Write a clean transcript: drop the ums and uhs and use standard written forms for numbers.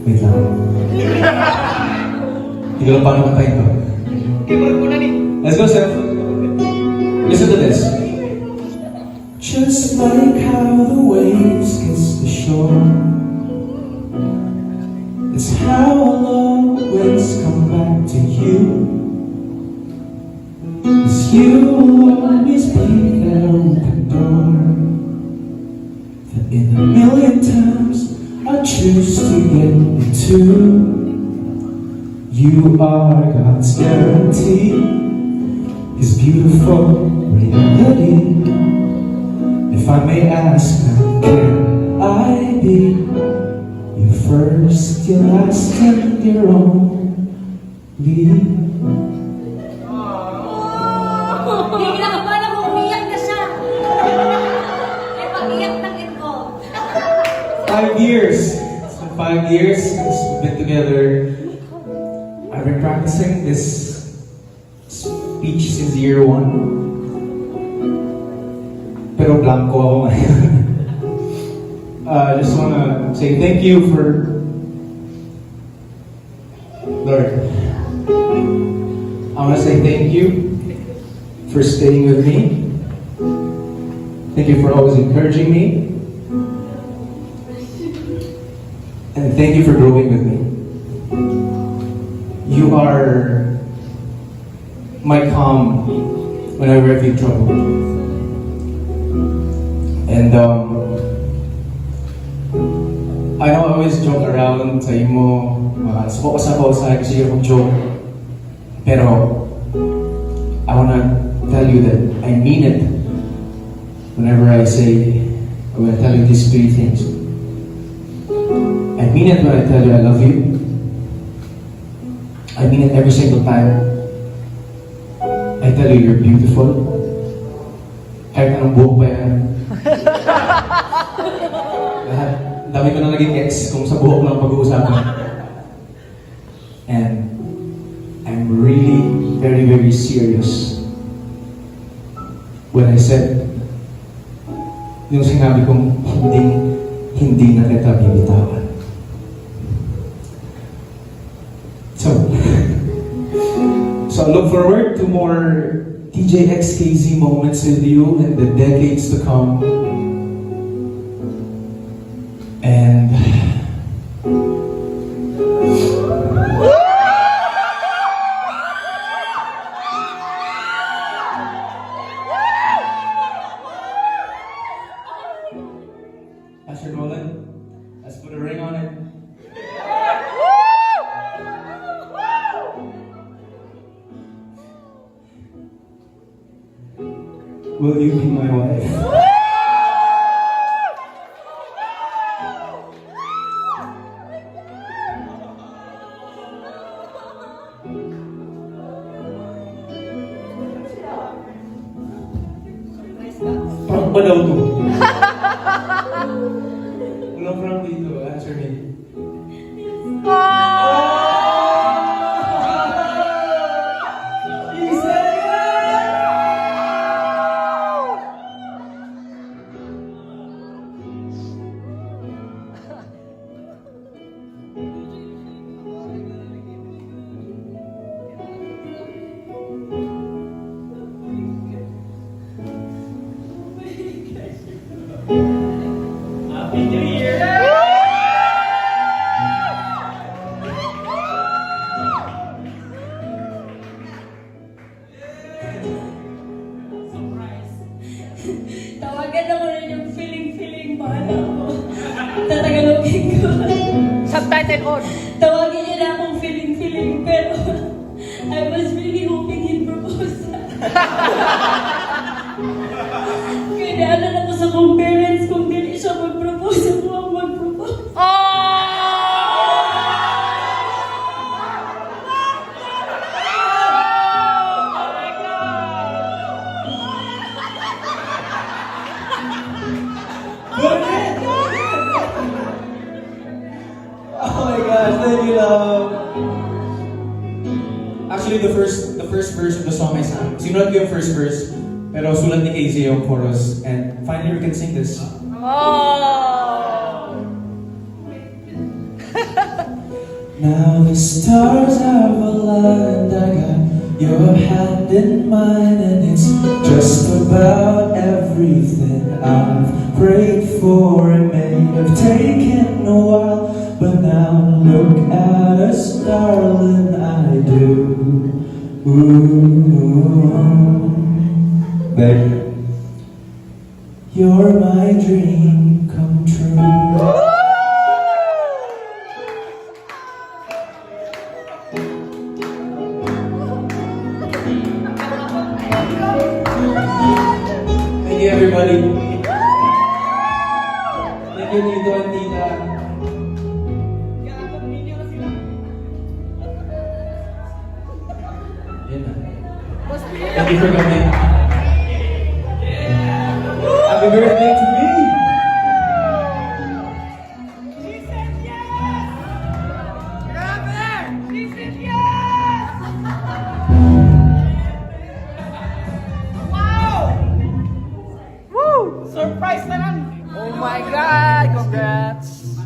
Wait lang. Hindi ko lang paano kantahin to. Let's go, Seth. Listen to this. Just like how the waves kiss the shore, it's how I'll always come back to you. 'Cause you will always be that open door that in a million times I choose to get into. You are God's guarantee, His beautiful reality. If I may ask now, can I be your first, your last, and your only? Hindi kinakabahan ako, umiyak na siya. May pag-iyak ng ko. 5 years. So 5 years since we've been together. I've been practicing this speech since year 1. Pero blanco ako ngayon. I just wanna say thank you for Lord. I wanna say thank you for staying with me. Thank you for always encouraging me. And thank you for growing with me. You are my calm whenever I feel trouble. And I know I always joke around sa imo, suko sa kasi ako joke. Pero I wanna tell you that I mean it whenever I say, when I tell you these 3 things. I mean it when I tell you I love you. I mean it every single time I tell you you're beautiful. Kahit anong buhok pa yan. Lahat. Dami ko na naging ex kung sa buhok lang pag-uusapan. And I'm really very, very serious when I said yung sinabi kong hindi na kita bibitawan. So I look forward to more TJXKZ moments with you in the decades to come. And Pastor Nolan, let's put a ring on it. Will you be my wife? Prank ba daw to? Walang prank dito, answer me. Happy New Year! Tawagan ako rin yung feeling, bahala ko. Tatagalogin ko. Subtitle on. Tawagin niya na akong feeling, pero I was really hoping he'd propose. Kaya naalan ako sa kong parents kung dili siya mag-propose, ako ang mag-propose. Oh my gosh, thank you, love. Actually, the first verse of the song I sang, sinulat ko yung first verse, pero sulat ni KZ yung chorus, and finally we can sing this. Oh! Now the stars have aligned, I got your hand in mine, and it's just about everything I've prayed for. It may have taken a while, but now look at us, darling, I do. Ooh, baby, you're my dream come true. Thank you, everybody. Thank you, Tito and Tita. Yan na. Thank you for coming. Happy birthday to me! Surprise na lang! Oh my God! Congrats!